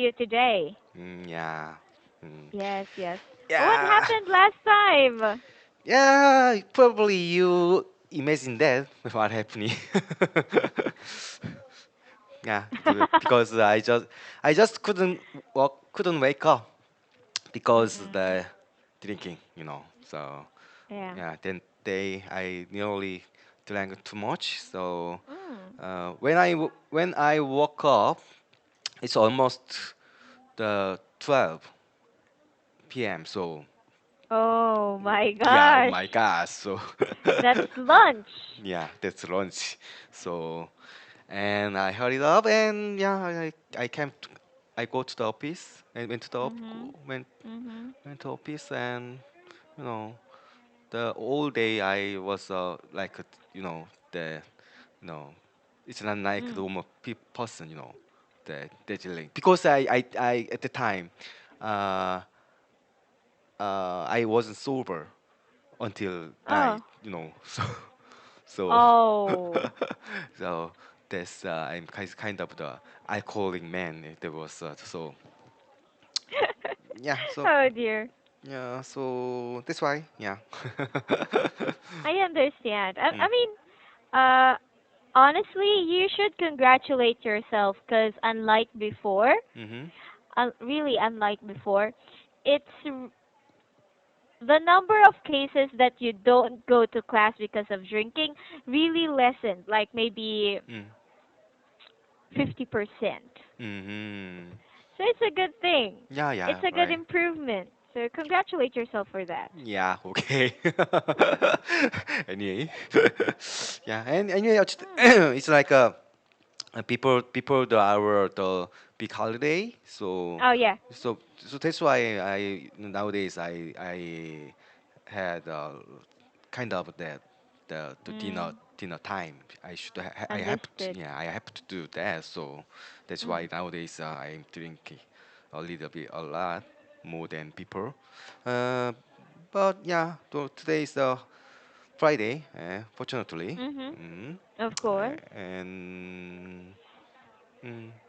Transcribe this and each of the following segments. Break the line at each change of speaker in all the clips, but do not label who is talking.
you today.
Yeah. Mm.
Yes, yes. What
Yeah.
happened last time?
Yeah. Probably you imagine that what happening. Yeah. Because I just couldn't wake up because
Mm-mm.
the drinking. So
Yeah.
yeah. Then I nearly drank too much. So
Mm.
when I woke up, it's almost the 12 p.m. So
Oh my
yeah, oh
gosh.
my God. So
That's lunch.
yeah, that's lunch. So and I hurried up and yeah, I came. I go to the office and
Mhm.
went
Mhm.
went to office and you know the whole day I was like the you know it's not like
Mm.
normal person the dealing because I at the time uh I wasn't sober until night,
Oh.
so so
Oh.
so that's I'm kind of the alcoholic man. There was so yeah, so
Oh dear.
yeah, so that's why yeah.
I understand. I,
Mm.
I mean, uh, honestly, you should congratulate yourself because unlike before,
Mhm.
really unlike before, the number of cases that you don't go to class because of drinking really lessened, like maybe
Mm.
50%.
Mhm.
So it's a good thing.
Yeah,
It's
yeah,
a good
right.
improvement. So congratulate yourself for that.
Yeah, okay. Anyway, yeah, and anyway,
Hmm.
it's like people the big holiday, so
Oh yeah.
so that's why I nowadays I had kind of that the
Mm.
dinner time. I have to
Understood.
yeah I have to do that, so that's why
Mm.
nowadays I'm drinking a little bit a lot more than people. Uh, but yeah, today is Friday, fortunately.
Mhm.
Mm.
Of course.
And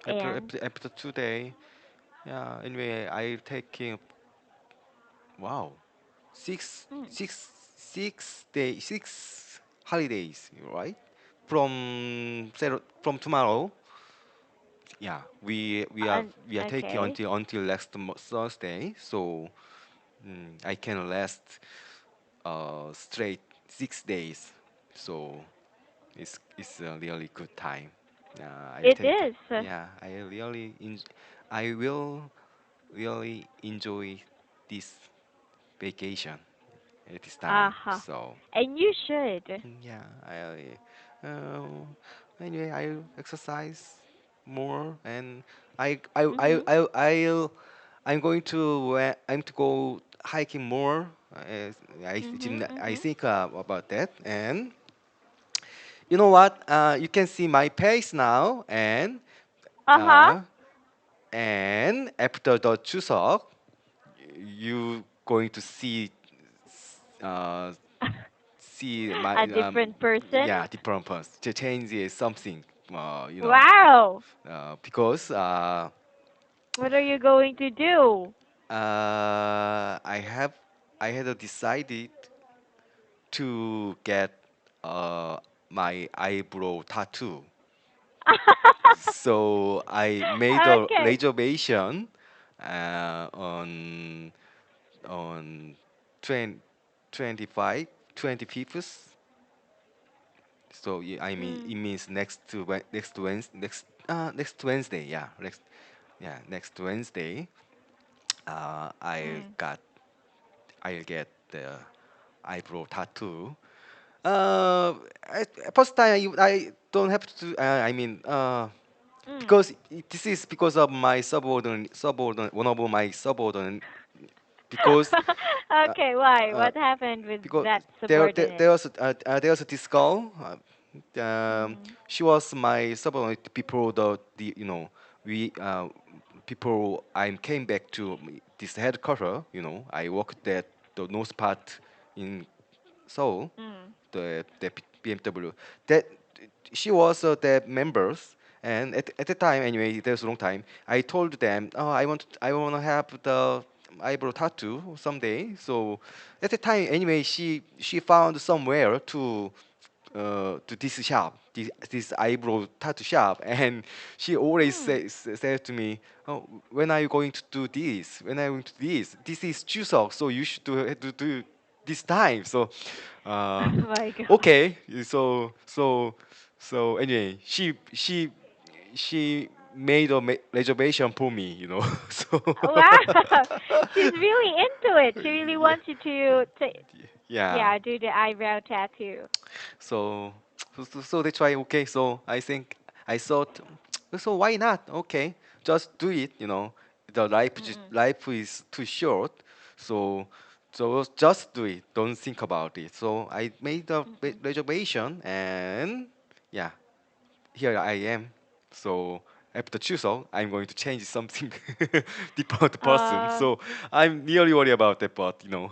after,
And
after 2 day, yeah. Anyway, I taking wow
mm.
6 holidays, right? From tomorrow, yeah. We are taking
Okay.
until next Thursday, so I can last straight 6 days. So it's a really good time. I
It
tend to,
is.
yeah, I will really enjoy this vacation at this time.
Aha.
So
And you should.
yeah, anyway I exercise more and I I I
Mhm.
I I'll I'm going to I'm to go hiking more.
Mhm.
I
Mhm.
think about that and you know what? You can see my pace now,
Uh-huh.
uh, and after the Chuseok, you going to uh, see my
A different person.
yeah different person. To change is something,
Wow.
because
What are you going to do?
I have I had decided to get uh, my eyebrow tattoo. So I made a
Okay.
reservation on on 20, 25, 25th. So yeah, I mean
Mm.
it means next Wednesday. Yeah, next Wednesday.
Mm.
I'll get the eyebrow tattoo. Uh, First time I don't have to. I mean
Mm.
because this is because of my subordinate one of my subordinate because uh,
Okay, why?
uh,
What happened with
because
that subordinate?
there was this girl.
Mm.
She was my subordinate before the we people I came back to this headquarter. I worked at the north part in Seoul,
Mm.
the BMW. That she was the members, And at the time, anyway, there's a long time. I told them, oh, I want to have the eyebrow tattoo someday. So at the time, anyway, she found somewhere to this shop, this eyebrow tattoo shop, and she always
Hmm.
said to me, "Oh, when are you going to do this? When are you going to do this? This is Chuseok, so you should do this time." So, uh,
Oh my god.
okay. So anyway, she made a reservation for me, you know. So
Wow. She's really into it. She really wants you to
yeah.
yeah, do the eyebrow tattoo.
So, so that's why okay. So I think I thought, so why not? Okay, just do it. You know, the
Mm-mm.
life is too short. So just do it. Don't think about it. So I made the
Mm-mm.
reservation, and yeah, here I am. So after Chuseok, I'm going to change something different person.
Uh,
So I'm really worried about that, but you know.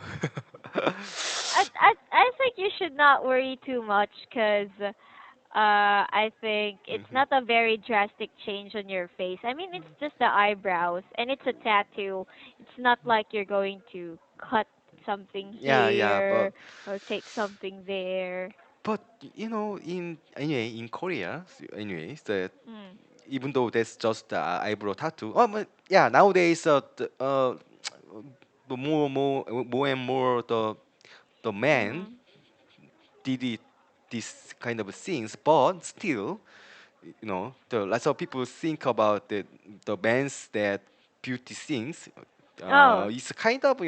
I think you should not worry too much because I think it's
Mhm.
not a very drastic change on your face. I mean, it's just the eyebrows and it's a tattoo. It's not like you're going to cut something
Yeah, yeah,
here or take something there.
but you know, in anyway, in Korea, anyways, that
Mm.
even though that's just eyebrow tattoo, but yeah, nowadays, the more and more the men
Mm.
did it this kind of things, but still, you know, the lots of people think about the men's that beauty things.
Oh,
It's kind of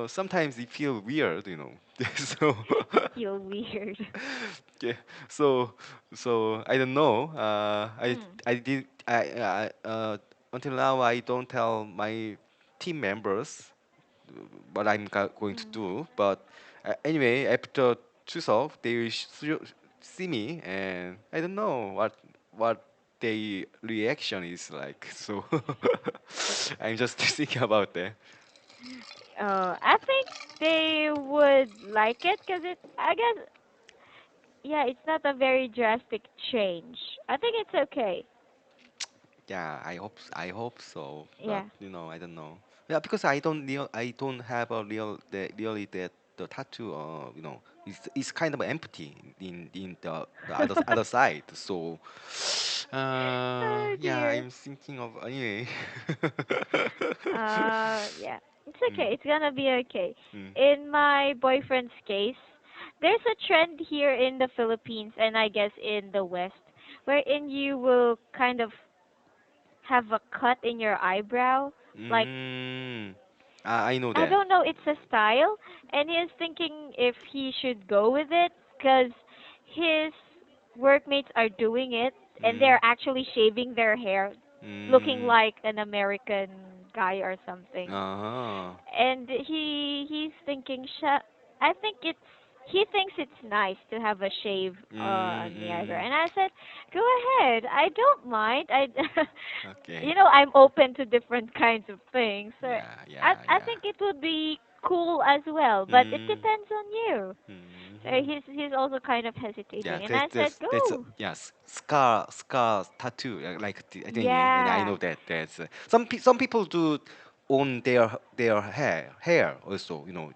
sometimes it feel weird, you know. So
feel weird.
yeah, so I don't know.
Mm.
I did until now I don't tell my team members what I'm going to
Mm.
do. But anyway, after Chuseok, they will see me, and I don't know what their reaction is like. So I'm just thinking about that.
I think they would like it because it. I guess yeah, it's not a very drastic change. I think it's okay.
Yeah, I hope so, but
Yeah.
I don't know. Yeah, because I don't have a really that the tattoo. It's kind of empty in the other side. So,
Oh
yeah,
dear.
I'm thinking of anyway.
Yeah. It's
Mm,
okay. It's gonna be okay.
mm,
In my boyfriend's case, there's a trend here in the Philippines and I guess in the West wherein you will kind of have a cut in your eyebrow. Like,
mm. I know
I
that.
don't know, it's a style, and he is thinking if he should go with it because his workmates are doing it and
Mm,
they're actually shaving their hair, looking
mm.
like an American guy or something.
Uh-huh.
And he's thinking, I think it's he thinks it's nice to have a shave
Mm,
on the eyebrow.
mm.
And I said, go ahead, I don't mind.
Okay.
I'm open to different kinds of things. So
Yeah,
I
yeah,
I
yeah.
think it would be cool as well, but it
Mm,
depends on you. So
hmm.
he's also kind of
Yeah,
hesitating, and I said,
that's
go.
yes, scar tattoo. Like I think, yeah, and I
Yeah.
know that there's some people do on their hair also. You know,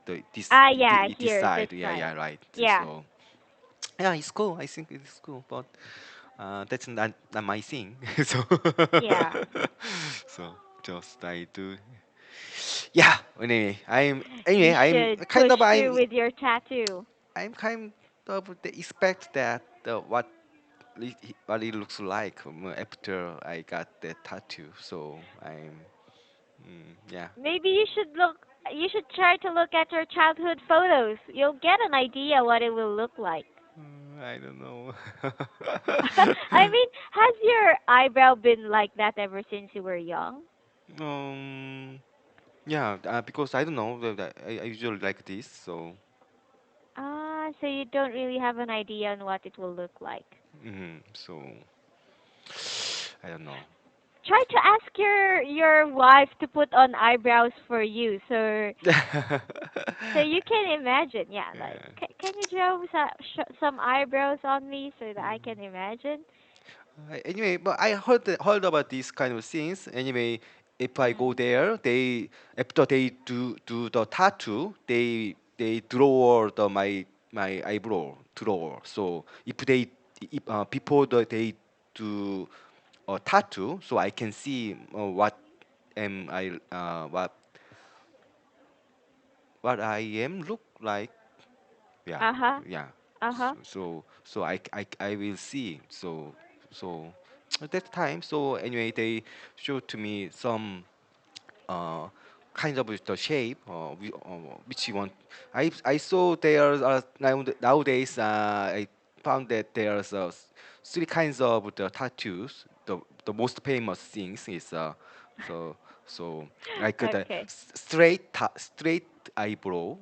Ah, yeah,
this
here, this
side. Yeah,
side.
yeah, right.
Yeah.
So yeah, it's cool. I think it's cool, but that's not my thing. So
Yeah.
so just I do. Yeah.
You
I'm
should
kind
push
of
through with your tattoo.
I'm kind of expect that what it looks like after I got that tattoo. So yeah.
Maybe you should try to look at your childhood photos. You'll get an idea what it will look like.
I don't know.
I mean, has your eyebrow been like that ever since you were young?
um, yeah, because I don't know. I usually like this, so
Ah, so you don't really have an idea on what it will look like.
so I don't know.
Try to ask your wife to put on eyebrows for you, so you can imagine. Yeah, like
Yeah.
can you draw some eyebrows on me so that I can imagine?
Anyway, but I heard about these kind of things. Anyway, if I go
Mm.
there, they after they do the tattoo, they draw my eyebrow draw. So if before they do a tattoo, so I can see what am I what I am look like. Yeah,
Uh-huh.
yeah.
Uh-huh.
So I will see. So at that time, so anyway, they showed to me some uh kind of the shape which you want. I saw there are nowadays I found that there's three kinds of the tattoos. The most famous things is so so like the
Okay.
straight eyebrow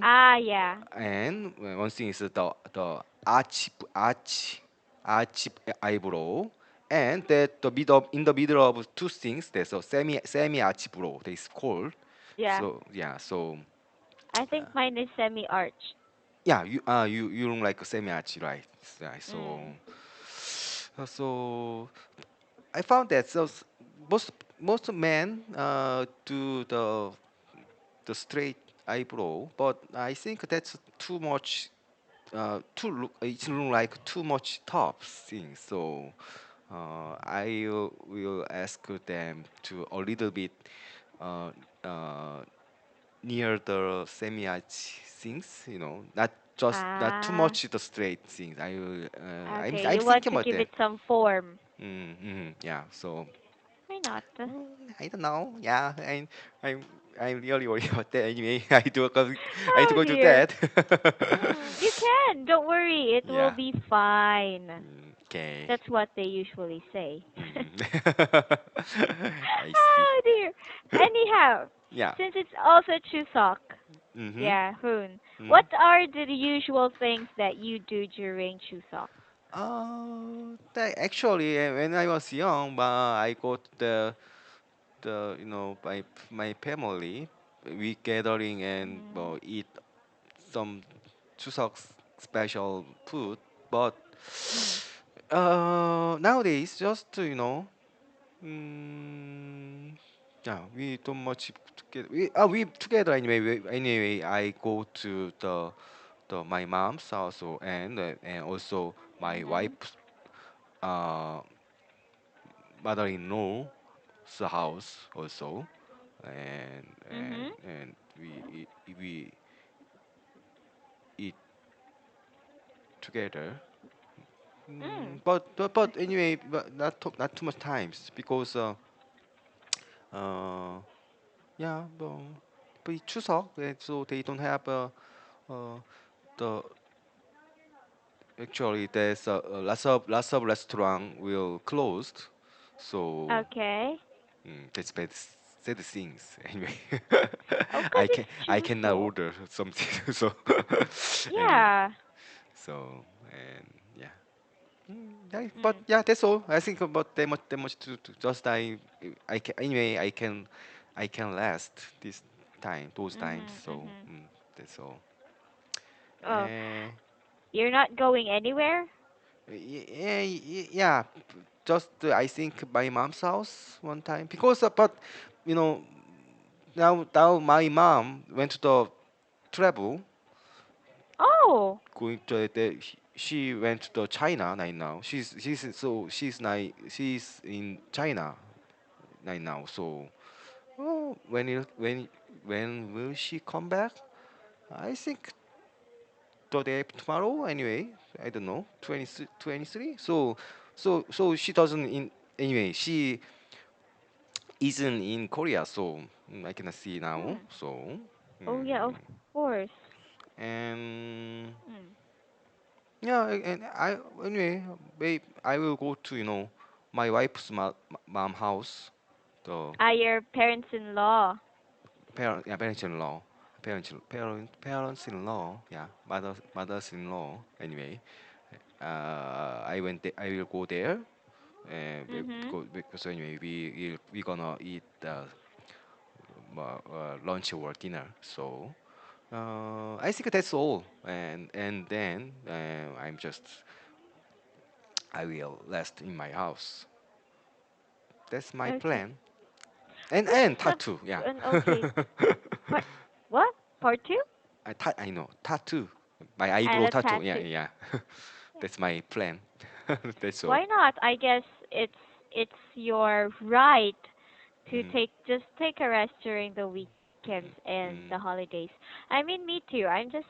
Ah, yeah.
and one thing is the arch eyebrow, and that the middle in the middle of two things there's a semi arch brow. That is called.
Yeah.
So yeah, so
I think mine is semi-arch.
yeah, you look like a semi arch, right? Yeah,
Mm.
so I found that most men do the straight eyebrow, but I think that's too much it look like too much top things. So I will ask them to a little bit uh, uh, near the semi-arch things. Not too
Ah,
much the straight things.
okay.
I'm
You want
thinking
to
about
give
that.
it some form.
Yeah. So
Why not?
I don't know. Yeah. I'm I'm really worried about that. Anyway, I need to
Oh
go to
dear.
that.
You can. Don't worry. It will
Yeah.
be fine.
Okay.
That's what they usually say.
I see.
Oh dear. Anyhow,
Yeah.
since it's also Chuseok,
Mm-hmm.
yeah, Hoon,
Mm-hmm.
what are the usual things that you do during Chuseok?
Actually, when I was young, I got my family. We gathering and
Mm,
eat some Chuseok special food. But
mm,
nowadays, just Mm, yeah, we don't much together. We together anyway. Anyway, I go to the my mom's house and also my
mhm,
wife's uh mother-in-law's house also,
mhm,
and we eat together.
mm.
But anyway, not too much times because uh yeah, but it's 추석, so they don't have uh, the actually there's lots of restaurant will closed, so
Okay.
that's sad things anyway.
Oh, 'cause it's
I cannot
Chuseok.
order something, so anyway,
Yeah.
so and yeah. Yeah, but
Mm,
yeah, that's all. I think about that much to just I can anyway I can last this time those times.
mhm,
So
mhm.
that's all.
Oh,
Uh,
you're not going anywhere?
yeah, just I think my mom's house one time because but you know now my mom went to the travel
Oh.
going to she went to China right now. She's in China right now. So when will she come back? I think today tomorrow anyway. I don't know 23. So she doesn't in anyway. She isn't in Korea, so I cannot see now.
Hmm.
So
Oh yeah, of
mm,
course.
and
Mm.
yeah, and I anyway, babe, I will go to my wife's mom house, the
Ah, your parents-in-law.
parents-in-law, parents-in-law, yeah, mothers-in-law. Anyway, I will go there,
Mhm.
because anyway we gonna eat lunch or dinner. So I think that's all, and then I will rest in my house. That's my
Okay.
plan. And
That's
tattoo, yeah.
an okay. Part what? Part two?
I know tattoo. My eyebrow
And a
tattoo. Yeah,
tattoo.
yeah.
Yeah.
That's my plan. That's all.
Why not? I guess it's your right to
Mm,
take a rest during the weekends and the
mm,
holidays. I mean, me too. I'm just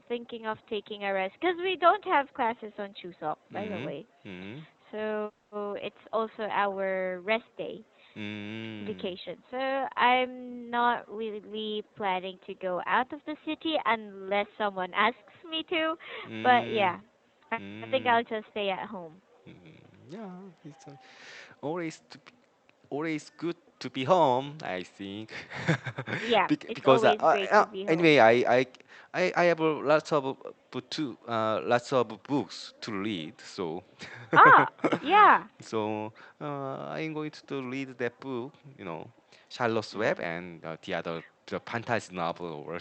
thinking of taking a rest because we don't have classes on Chuseok, by the
mm,
way.
mm,
So it's also our rest day
mm,
vacation. So I'm not really planning to go out of the city unless someone asks me to. But
mm,
yeah, I think I'll
mm,
just stay at home.
yeah, it's always always good to be home, I think.
Yeah, it's
Because
always great to be home.
anyway, I have a lots of books to read, so
Ah, yeah.
so I'm going to read that book, Charlotte's Web
Mm.
and the other the fantasy novel or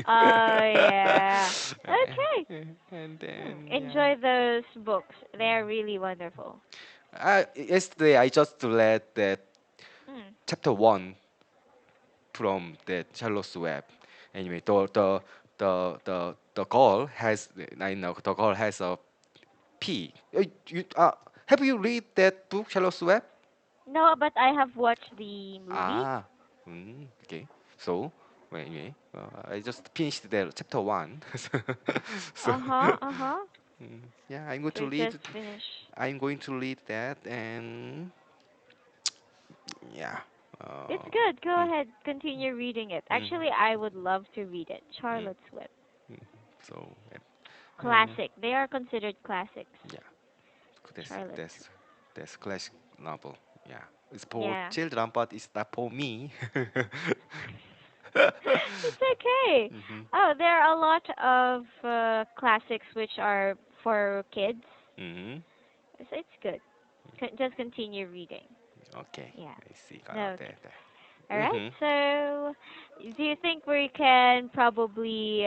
Oh yeah. Okay.
and then yeah.
Enjoy those books. They're really wonderful.
Yesterday I just read that
Mm.
chapter one from the Charlotte's Web. Anyway, the girl has I know the girl has a P. Have you read that book, Charlotte's Web?
No, but I have watched the movie.
Ah, okay. So, well, anyway, I just finished the chapter one. So,
Uh-huh, uh-huh.
yeah, I'm going to
So
read.
just finish.
I'm going to read that, and yeah.
It's
Uh,
good. Go
mm,
ahead. Continue reading it.
mm,
Actually, I would love to read it.
mm,
Charlotte's Web.
mm. So,
Classic. They are considered classics.
yeah. That's
Charlotte's.
that's that's classic novel. Yeah, it's for
Yeah.
children, but it's not for me.
It's okay.
Hmm.
Oh, there are a lot of classics which are for kids.
Hmm.
So it's good. Just continue reading.
Okay,
Yeah.
I see. Got out
Okay.
there.
All right.
Hmm.
So, do you think we can probably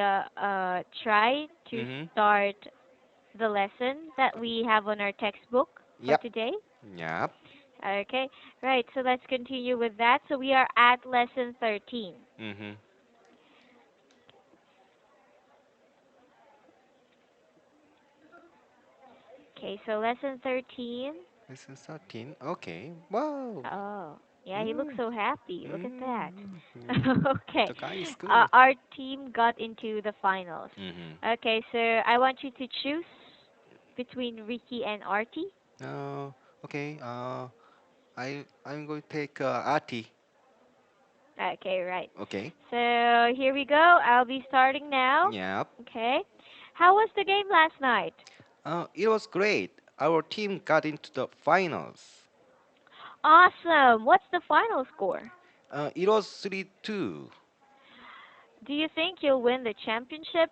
try to
Hmm.
start the lesson that we have on our textbook for
Yep.
today?
Yep.
Okay. Right. So let's continue with that. So we are at lesson 13.
Hmm.
Okay. So lesson 13.
Lesson 13. Okay. Wow.
Oh, yeah. He looks
Mm.
so happy. Look at that.
Mm. Mm.
Okay.
The guy is good.
Our team got into the finals.
Hmm.
Okay. So I want you to choose between Ricky and Artie.
Okay. I'm going to take Artie.
Okay, right.
Okay.
So here we go. I'll be starting now.
Yep.
Okay. How was the game last night?
It was great. Our team got into the finals.
Awesome. What's the final score?
It was 3-2.
Do you think you'll win the championship?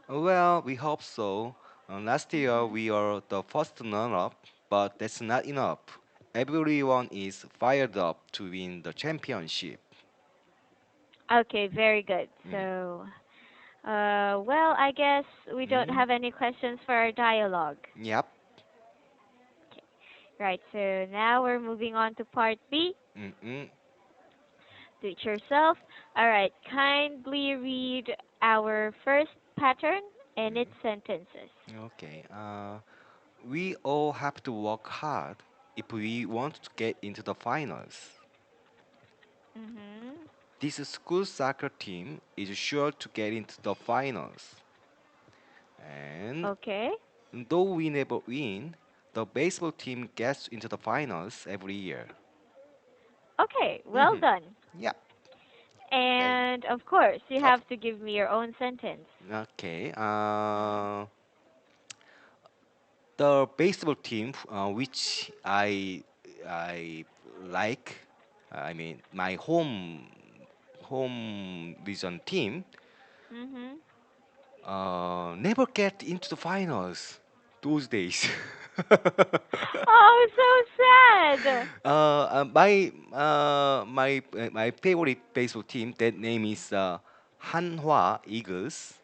Well, we hope so. Last year
Mhm.
we are the first runner-up, but that's not enough. Everyone is fired up to win the championship.
Okay, very good.
Mm.
So, well, I guess we don't
Mm.
have any questions for our dialogue.
Yep.
Okay. Right. So now we're moving on to part B.
Mm-mm.
Do it yourself. All right. Kindly read our first pattern and its sentences.
Okay. We all have to work hard if we want to get into the finals.
Mhm.
This school soccer team is sure to get into the finals. And
Okay.
though we never win, the baseball team gets into the finals every year.
Okay. Well
Hmm.
done.
Yeah. I,
And of course, you
of,
have to give me your own sentence.
okay.
Mm.
The baseball team, which I like, I mean my home region team,
Mhm.
never get into the finals those days.
Oh, so sad.
My favorite baseball team, that name is Hanwha Eagles.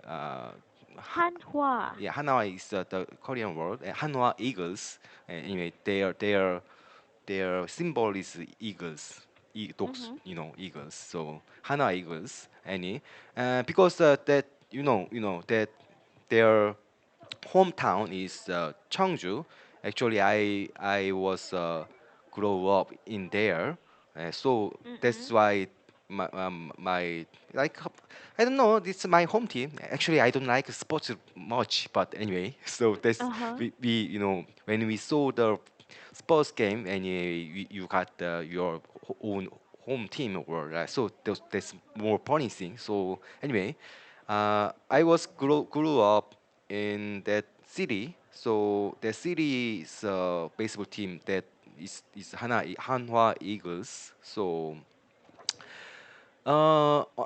Uh,
Hanhua.
yeah, Hanwha is the Korean word. Hanwha Eagles. Anyway, their symbol is eagles, dogs,
Mhm.
eagles. So Hanwha Eagles. Because that that their hometown is Cheongju. Actually, I was grow up in there, so that's
Mm-mm.
why my like I don't know. It's my home team. Actually, I don't like sports much, but anyway. So that's
Uh-huh.
we when we saw the sports game and you got your own home team or so that's more funny thing. So anyway, I was grew up in that city. So the city's baseball team that is Hanwha Eagles. So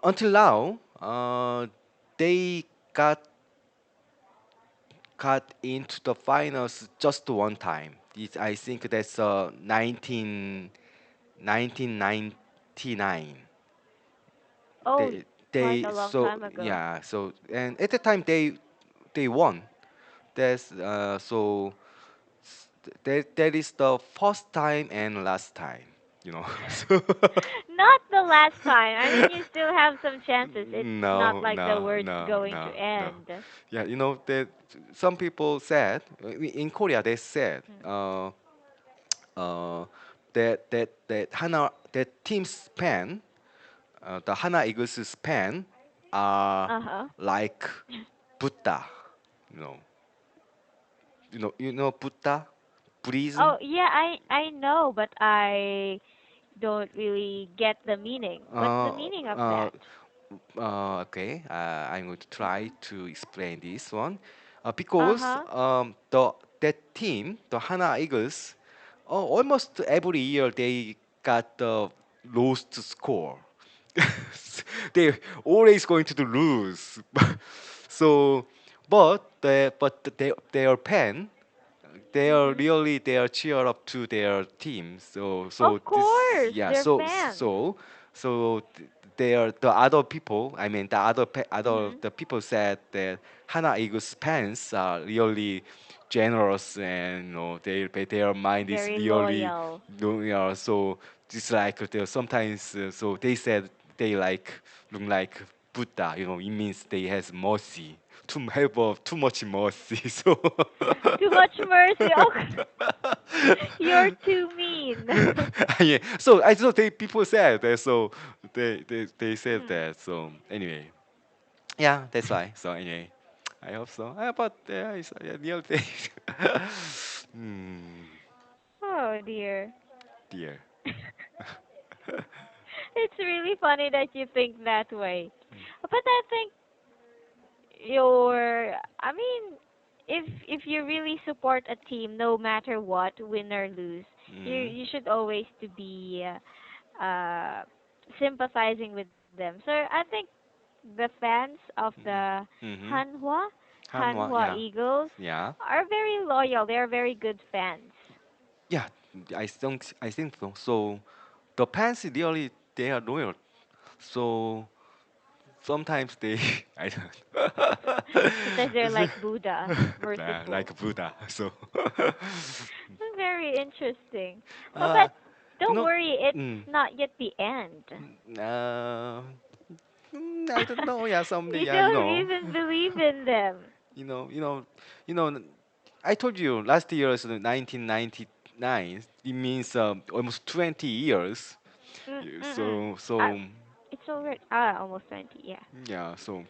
until now, they got got into the finals just one time. I think that's 1999.
Oh, quite
They
a long
so
time ago.
yeah so and at the time they won. That's so that is the first time and last time, you know. So
Not the last time. I mean, you still have some chances. It's not
no,
like the
no,
world's
no,
going to
no, no.
end.
Yeah, that some people said in Korea they said
Mm.
uh, that Hana that team span the Hana Eagles span are
Uh-huh.
like Buddha, you know, Buddha, Buddhism.
Oh, yeah, I know, but I don't really get the meaning. What's the
Uh,
meaning of
uh,
that?
okay, I'm going to try
Mhm.
to explain this one. Because
Uh-huh.
the that team, the Hana Eagles, almost every year they got the lowest score. They always going to lose. So, their pen,
Mhm.
they are cheer up to their team. So
Of
this
course,
yeah
they're fans.
they are the other people. I mean other
Mhm.
the people said that Hana Eagles fans are really generous and their mind is
Very
really
loyal.
so just like they sometimes so they said they look like Buddha. It means they has mercy. Have too much mercy. So
Too much mercy. Oh, you're too mean.
yeah. So I thought people said that. So they said
Hmm.
that. So anyway, yeah, that's why. So anyway, I hope so. But it's near day. Hmm.
Oh dear.
Dear.
It's really funny that you think that way. But I think I mean, if you really support a team no matter what, win or lose,
Mm.
you should always to be sympathizing with them. So I think the fans of the
Mm-hmm.
Hanwha
Hanwha,
Hanwha
yeah,
Eagles
yeah,
are very loyal. They are very good fans.
yeah. I think so. So the fans really they are loyal. So sometimes they I
Sometimes they're
don't
like Buddha,
nah,
merciful.
like Buddha. So
Very interesting. Oh,
uh,
but
you
don't
know,
worry, it's
mm,
not yet the end.
uh, I don't know. Yeah, someday.
You
Yeah,
don't even believe in them.
you know, you know, you know. I told you last year is 1999. It means almost 20 years.
Mm-mm.
So
Uh,
so
it's already almost 20. Yeah.
yeah. So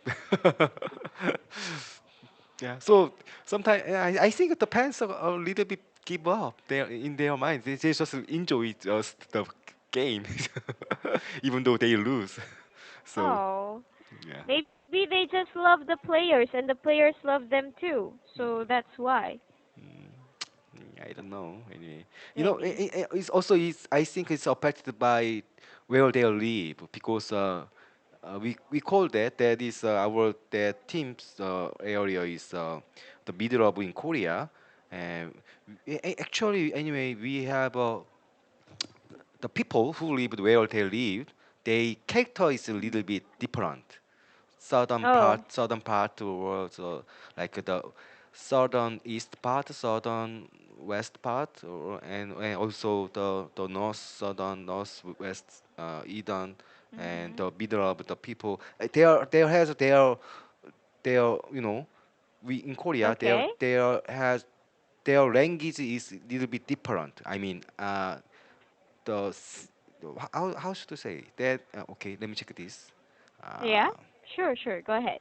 yeah. So sometimes I think the parents are a little bit give up. They in their mind. They just enjoy just the game, even though they lose. So
Oh,
yeah.
maybe they just love the players and the players love them too. So that's why.
Mm, I don't know. Anyway,
Maybe.
it's also I think it's affected by where they live because we call that is our that team's area is the middle of in Korea, and actually anyway we have the people who live where they live, their character is a little bit different.
Oh.
southern part towards like the southern east part, southern west part, and also the north, southern northwest, eastern, and
Mhm.
the middle of the people. There has their we in Korea
Okay.
their language is a little bit different. I mean, the s- how should I say that? Okay, let me check this.
Yeah.
Uh,
Sure, sure. Go ahead.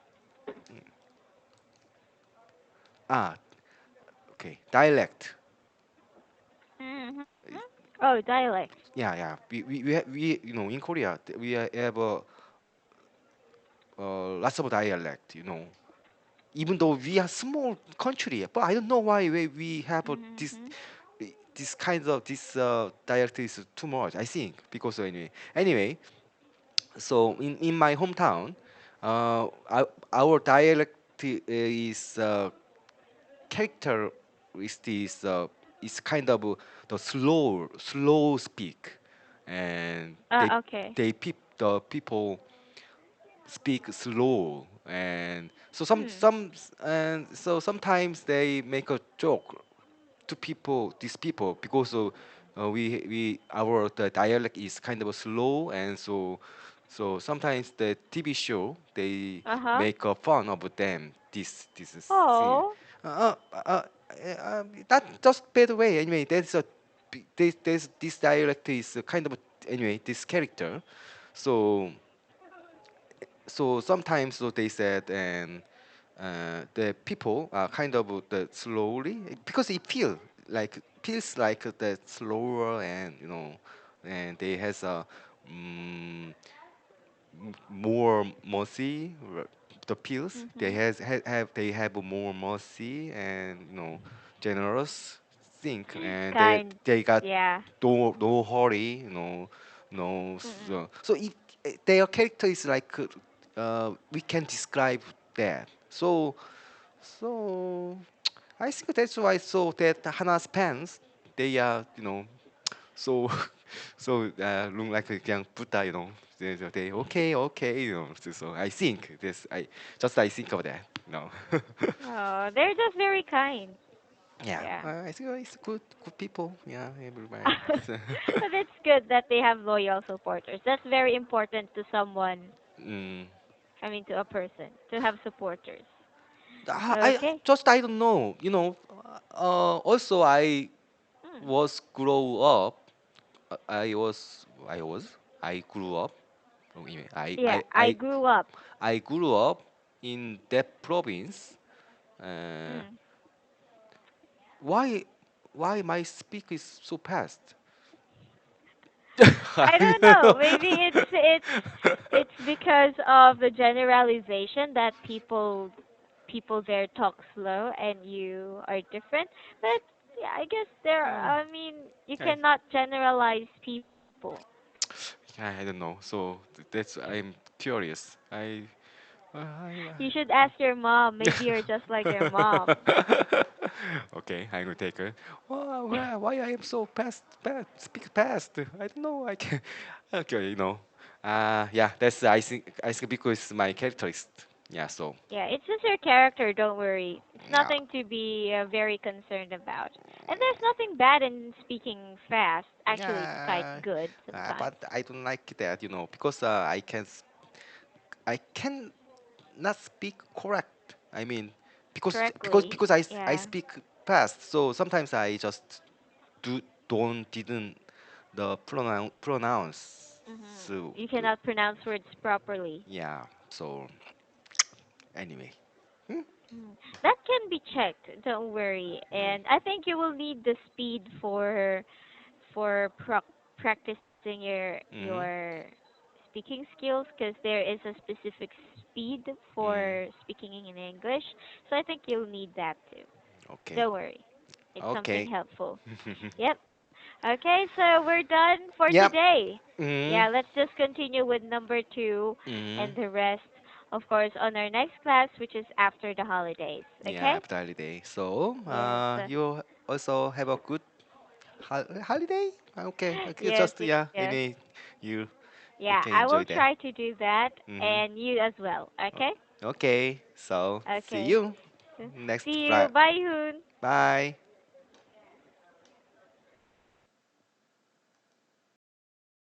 ah, okay, dialect.
Mhm. Oh, dialect.
Yeah, yeah. We in Korea we have lots of dialect. Even though we are small country, but I don't know why we have
Mhm.
this kind of this dialect is too much. I think because anyway. So in my hometown, our dialect is characteristic is kind of the slow speak, and
Okay.
the people speak slow, and
Hmm.
so sometimes they make a joke to these people, because we our the dialect is kind of slow, and so sometimes the TV show they
Uh-huh.
make fun of them. This is thing.
Oh.
That just by the way. Anyway, this dialect is kind of anyway this character. So sometimes they said, and the people are kind of the slowly, because it feels like the slower, and and they has a mm, more mercy, the pills they
Mhm.
they have more mercy, and generous think, and
Kind.
they got
Yeah.
no hurry, no
Mm-mm.
so their character is like we can describe that. So I think that's why, so that Hana's pants, they are so look like 그냥 Buddha, they okay, okay, so I think this I think of that,
Oh, they're just very kind.
yeah,
Yeah.
I think it's good people, yeah, everybody.
But it's good that they have loyal supporters. That's very important to someone.
mm.
I mean, to a person to have supporters.
I
Okay.
just I don't know, also I
Mm.
was grow up, I grew up.
Yeah, I
I
grew up.
I grew up in that province. Uh,
Mm.
why my speak is so fast?
I don't know. Maybe it's because of the generalization that people there talk slow and you are different. But yeah, I guess there.
Oh,
I mean, you
I,
cannot generalize people.
I don't know. So that's I'm curious.
You should ask your mom. Maybe you're just like your mom.
Okay, I'm gonna take it. Why I am so speak fast? I don't know. I can. Okay, yeah, that's I think because my character is, yeah. So
Yeah, it's just your character. Don't worry. It's
yeah,
nothing to be very concerned about. And there's nothing bad in speaking fast. Actually, it's quite
yeah.
good sometimes.
But I don't like that, because I can not speak correct. I mean,
Correctly.
because I
Yeah.
speak fast, so sometimes I just do don't didn't the pronounce. So
You cannot pronounce words properly.
yeah. So anyway, hmm?
That can be checked. Don't worry.
Mm,
And I think you will need the speed for practicing
mm,
your speaking skills because there is a specific speed
mm.
for speaking in English. So I think you'll need that too.
Okay,
Don't worry. It's something
okay.
helpful. Yep. Okay, so we're done for
Yep.
today.
Mm,
Yeah, let's just continue with number 2
mm.
and the rest, of course, on our next class, which is after the holidays.
Yeah,
Okay?
after holiday. So,
Yes.
you also have a good holiday? Okay, okay,
Yes,
just
yes,
yeah.
yes.
Any you? You
Yeah,
can
I will
enjoy that.
try to do that,
Mm-hmm.
and you as well. Okay?
Okay, so see
Okay.
you
So,
next
see you.
Friday.
Bye, Hoon.
Bye.